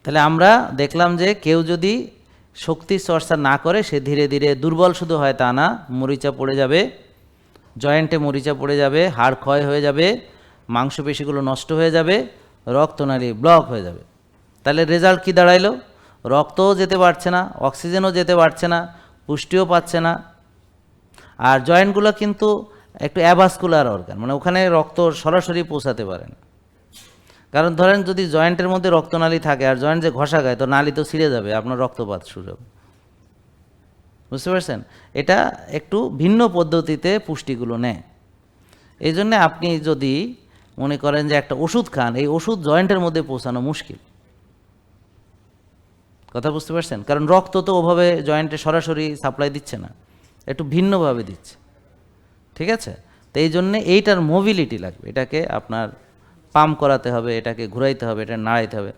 তাহলে আমরা দেখলাম যে কেউ যদি শক্তি চর্চা না করে সে ধীরে ধীরে দুর্বল শুধু হয় তা না, মরিচা পড়ে যাবে, জয়েন্টে মরিচা পড়ে যাবে, হাড় ক্ষয় হয়ে যাবে, মাংসপেশিগুলো নষ্ট হয়ে যাবে, রক্তনালী ব্লক হয়ে যাবে। তাহলে রেজাল্ট কি দাঁড়াইলো? রক্তও যেতে পারছে না, অক্সিজেনও যেতে পারছে না, পুষ্টিও পাচ্ছে না। আর জয়েন্টগুলো কিন্তু একটু অ্যাভাসকুলার অর্গান, মানে ওখানে রক্ত সরাসরি পৌঁছাতে পারে না। কারণ ধরেন যদি জয়েন্টের মধ্যে রক্তনালী থাকে আর জয়েন্ট যে ঘষা খায় তো নালী তো ছিঁড়ে যাবে, আপনার রক্তপাত শুরু হবে। বুঝতে পারছেন? এটা একটু ভিন্ন পদ্ধতিতে পুষ্টিগুলো নেয়। এই জন্যে আপনি যদি মনে করেন যে একটা ওষুধ খান, এই ওষুধ জয়েন্টের মধ্যে পৌঁছানো মুশকিল। কথা বুঝতে পারছেন? কারণ রক্ত তো ওভাবে জয়েন্টে সরাসরি সাপ্লাই দিচ্ছে না, একটু ভিন্নভাবে দিচ্ছে। ঠিক আছে? তো এই জন্যে এইটার মোবিলিটি লাগবে, এটাকে আপনার পাম্প করাতে হবে, এটাকে ঘুরাইতে হবে, এটা নাড়াইতে হবে।